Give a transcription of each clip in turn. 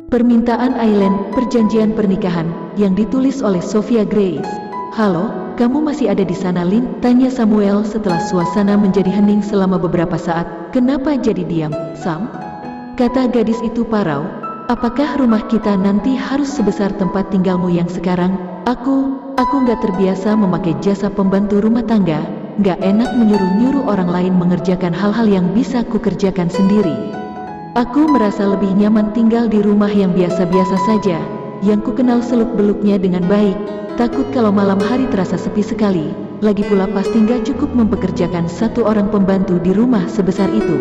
Permintaan Aileen, perjanjian pernikahan, yang ditulis oleh Sophia Grace. Halo, kamu masih ada di sana, Lin? Tanya Samuel setelah suasana menjadi hening selama beberapa saat. Kenapa jadi diam, Sam? Kata gadis itu parau. Apakah rumah kita nanti harus sebesar tempat tinggalmu yang sekarang? Aku nggak terbiasa memakai jasa pembantu rumah tangga. Nggak enak menyuruh-nyuruh orang lain mengerjakan hal-hal yang bisa kukerjakan sendiri. Aku merasa lebih nyaman tinggal di rumah yang biasa-biasa saja, yang kukenal seluk-beluknya dengan baik. Takut kalau malam hari terasa sepi sekali. Lagi pula pasti nggak cukup mempekerjakan satu orang pembantu di rumah sebesar itu.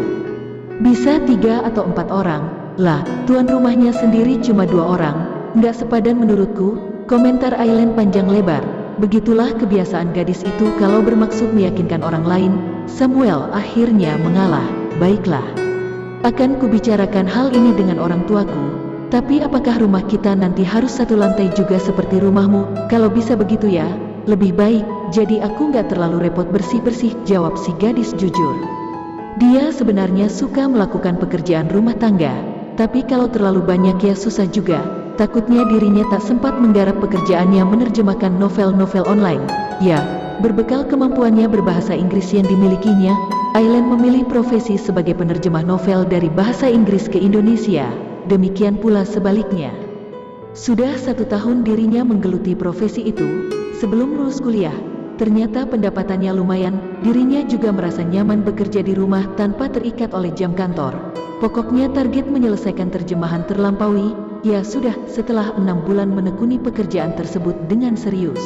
Bisa 3 atau 4 orang. Lah, tuan rumahnya sendiri cuma 2 orang. Nggak sepadan menurutku, komentar Aileen panjang lebar. Begitulah kebiasaan gadis itu kalau bermaksud meyakinkan orang lain. Samuel akhirnya mengalah. Baiklah. Akan kubicarakan hal ini dengan orang tuaku. Tapi apakah rumah kita nanti harus satu lantai juga seperti rumahmu? Kalau bisa begitu ya, lebih baik. Jadi aku nggak terlalu repot bersih-bersih, jawab si gadis jujur. Dia sebenarnya suka melakukan pekerjaan rumah tangga. Tapi kalau terlalu banyak ya susah juga. Takutnya dirinya tak sempat menggarap pekerjaannya menerjemahkan novel-novel online. Ya, berbekal kemampuannya berbahasa Inggris yang dimilikinya, Aileen memilih profesi sebagai penerjemah novel dari bahasa Inggris ke Indonesia. Demikian pula sebaliknya. Sudah 1 tahun dirinya menggeluti profesi itu. Sebelum lulus kuliah, ternyata pendapatannya lumayan. Dirinya juga merasa nyaman bekerja di rumah tanpa terikat oleh jam kantor. Pokoknya target menyelesaikan terjemahan terlampaui. Ya sudah, setelah 6 bulan menekuni pekerjaan tersebut dengan serius,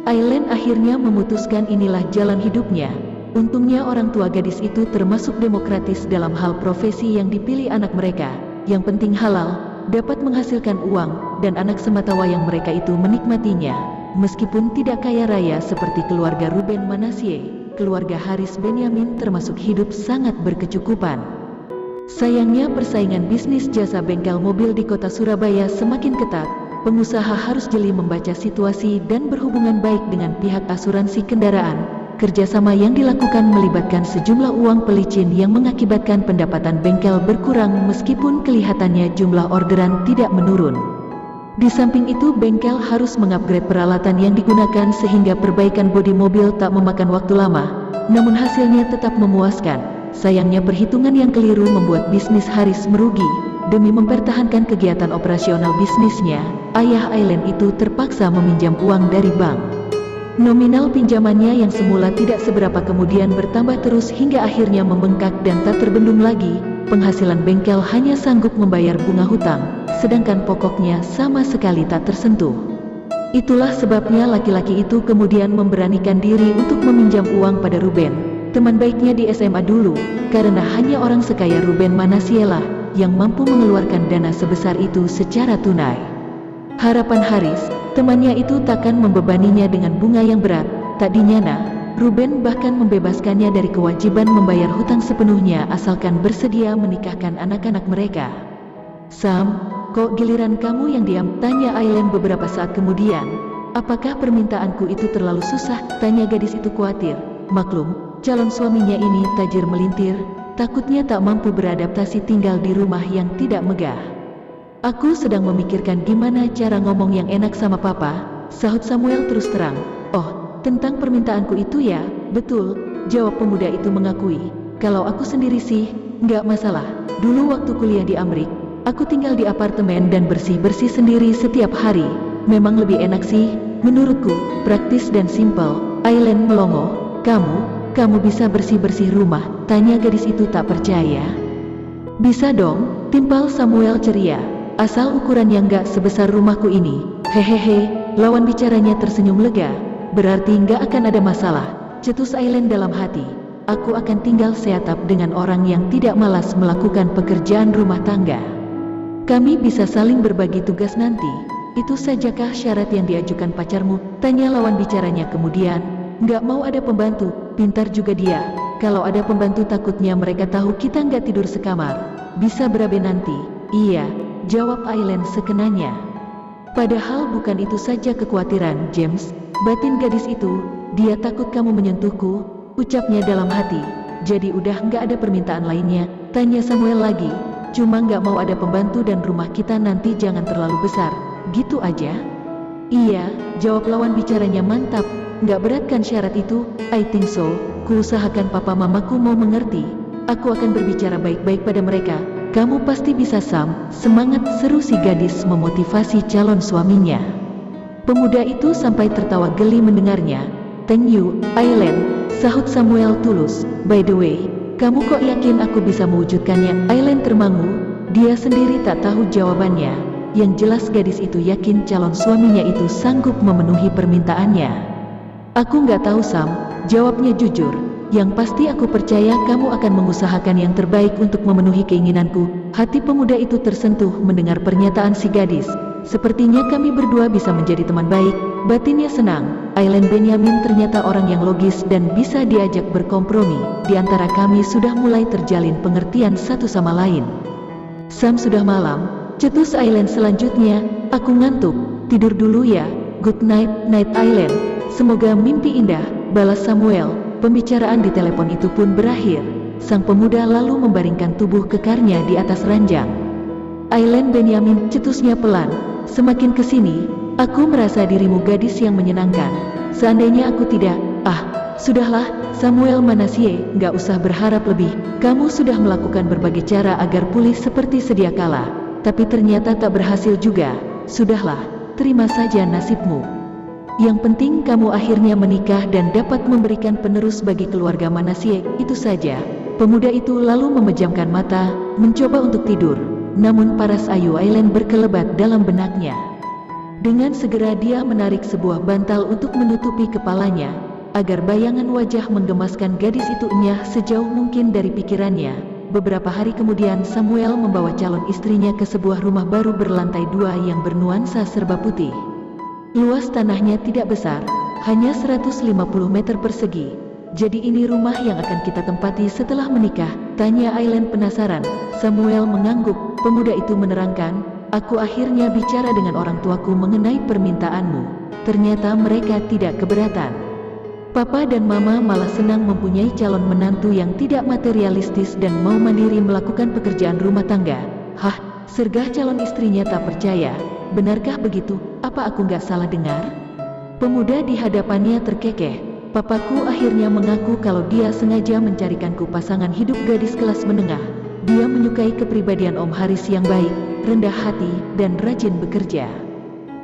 Aileen akhirnya memutuskan inilah jalan hidupnya. Untungnya orang tua gadis itu termasuk demokratis dalam hal profesi yang dipilih anak mereka. Yang penting halal, dapat menghasilkan uang, dan anak sematawayang mereka itu menikmatinya. Meskipun tidak kaya raya seperti keluarga Ruben Manasseh, keluarga Haris Benyamin termasuk hidup sangat berkecukupan. Sayangnya persaingan bisnis jasa bengkel mobil di kota Surabaya semakin ketat. Pengusaha harus jeli membaca situasi dan berhubungan baik dengan pihak asuransi kendaraan. Kerjasama yang dilakukan melibatkan sejumlah uang pelicin yang mengakibatkan pendapatan bengkel berkurang meskipun kelihatannya jumlah orderan tidak menurun. Di samping itu bengkel harus mengupgrade peralatan yang digunakan sehingga perbaikan bodi mobil tak memakan waktu lama. Namun hasilnya tetap memuaskan. Sayangnya perhitungan yang keliru membuat bisnis Haris merugi. Demi mempertahankan kegiatan operasional bisnisnya, ayah Aileen itu terpaksa meminjam uang dari bank. Nominal pinjamannya yang semula tidak seberapa kemudian bertambah terus hingga akhirnya membengkak dan tak terbendung lagi. Penghasilan bengkel hanya sanggup membayar bunga hutang, sedangkan pokoknya sama sekali tak tersentuh. Itulah sebabnya laki-laki itu kemudian memberanikan diri untuk meminjam uang pada Ruben, teman baiknya di SMA dulu, karena hanya orang sekaya Ruben Manasseh lah yang mampu mengeluarkan dana sebesar itu secara tunai. Harapan Haris, temannya itu takkan membebaninya dengan bunga yang berat. Tak dinyana, Ruben bahkan membebaskannya dari kewajiban membayar hutang sepenuhnya asalkan bersedia menikahkan anak-anak mereka. Sam, kok giliran kamu yang diam? Tanya Aileen beberapa saat kemudian. Apakah permintaanku itu terlalu susah? Tanya gadis itu khawatir. Maklum, calon suaminya ini tajir melintir, takutnya tak mampu beradaptasi tinggal di rumah yang tidak megah. Aku sedang memikirkan gimana cara ngomong yang enak sama papa, sahut Samuel terus terang. Oh, tentang permintaanku itu ya? Betul, jawab pemuda itu mengakui. Kalau aku sendiri sih, nggak masalah. Dulu waktu kuliah di Amrik, aku tinggal di apartemen dan bersih-bersih sendiri setiap hari. Memang lebih enak sih, menurutku, praktis dan simpel. Aileen melongo. Kamu bisa bersih-bersih rumah? Tanya gadis itu tak percaya. Bisa dong, timpal Samuel ceria. Asal ukurannya nggak sebesar rumahku ini. Hehehe, lawan bicaranya tersenyum lega. Berarti nggak akan ada masalah, cetus Aileen dalam hati. Aku akan tinggal seatap dengan orang yang tidak malas melakukan pekerjaan rumah tangga. Kami bisa saling berbagi tugas nanti. Itu sajakah syarat yang diajukan pacarmu? Tanya lawan bicaranya kemudian. Nggak mau ada pembantu, pintar juga dia. Kalau ada pembantu takutnya mereka tahu kita nggak tidur sekamar. Bisa berabe nanti. Iya, jawab Aileen sekenanya. Padahal bukan itu saja kekhawatiran James, batin gadis itu. Dia takut kamu menyentuhku, ucapnya dalam hati. Jadi udah nggak ada permintaan lainnya? Tanya Samuel lagi. Cuma nggak mau ada pembantu dan rumah kita nanti jangan terlalu besar. Gitu aja? Iya, jawab lawan bicaranya. Mantap. Nggak berat kan syarat itu? I think so. Kuusahakan papa mamaku mau mengerti. Aku akan berbicara baik-baik pada mereka. Kamu pasti bisa, Sam. Semangat, seru si gadis memotivasi calon suaminya. Pemuda itu sampai tertawa geli mendengarnya. Thank you, Aileen, sahut Samuel tulus. By the way, kamu kok yakin aku bisa mewujudkannya? Aileen termangu, dia sendiri tak tahu jawabannya. Yang jelas gadis itu yakin calon suaminya itu sanggup memenuhi permintaannya. Aku nggak tahu, Sam, jawabnya jujur. Yang pasti aku percaya kamu akan mengusahakan yang terbaik untuk memenuhi keinginanku. Hati pemuda itu tersentuh mendengar pernyataan si gadis. Sepertinya kami berdua bisa menjadi teman baik. Batinnya senang. Aileen Benyamin ternyata orang yang logis dan bisa diajak berkompromi. Di antara kami sudah mulai terjalin pengertian satu sama lain. Sam, sudah malam, cetus Aileen selanjutnya. Aku ngantuk, tidur dulu ya. Good night, night Aileen. Semoga mimpi indah, balas Samuel. Pembicaraan di telepon itu pun berakhir. Sang pemuda lalu membaringkan tubuh kekarnya di atas ranjang. Aileen Benyamin, cetusnya pelan. Semakin kesini, aku merasa dirimu gadis yang menyenangkan. Seandainya aku tidak, sudahlah, Samuel Manasseh, nggak usah berharap lebih. Kamu sudah melakukan berbagai cara agar pulih seperti sedia kala. Tapi ternyata tak berhasil juga. Sudahlah, terima saja nasibmu. Yang penting kamu akhirnya menikah dan dapat memberikan penerus bagi keluarga Manasseh, itu saja. Pemuda itu lalu memejamkan mata, mencoba untuk tidur. Namun paras ayu Aileen berkelebat dalam benaknya. Dengan segera dia menarik sebuah bantal untuk menutupi kepalanya, agar bayangan wajah menggemaskan gadis itu enyah sejauh mungkin dari pikirannya. Beberapa hari kemudian Samuel membawa calon istrinya ke sebuah rumah baru berlantai 2 yang bernuansa serba putih. Luas tanahnya tidak besar, hanya 150 meter persegi. Jadi ini rumah yang akan kita tempati setelah menikah? Tanya Aileen penasaran. Samuel mengangguk. Pemuda itu menerangkan, aku akhirnya bicara dengan orang tuaku mengenai permintaanmu. Ternyata mereka tidak keberatan. Papa dan mama malah senang mempunyai calon menantu yang tidak materialistis dan mau mandiri melakukan pekerjaan rumah tangga. Hah, sergah calon istrinya tak percaya. Benarkah begitu? Apa aku nggak salah dengar? Pemuda di hadapannya terkekeh. Papaku akhirnya mengaku kalau dia sengaja mencarikanku pasangan hidup gadis kelas menengah. Dia menyukai kepribadian Om Haris yang baik, rendah hati, dan rajin bekerja.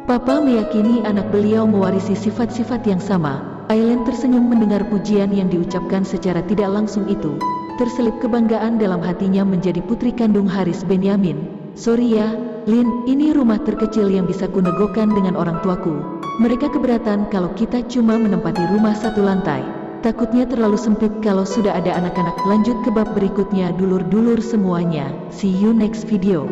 Papa meyakini anak beliau mewarisi sifat-sifat yang sama. Aileen tersenyum mendengar pujian yang diucapkan secara tidak langsung itu. Terselip kebanggaan dalam hatinya menjadi putri kandung Haris Benyamin. Sorry ya, Lin, ini rumah terkecil yang bisa kunegokan dengan orang tuaku. Mereka keberatan kalau kita cuma menempati rumah satu lantai. Takutnya terlalu sempit kalau sudah ada anak-anak. Lanjut ke bab berikutnya dulur-dulur semuanya. See you next video.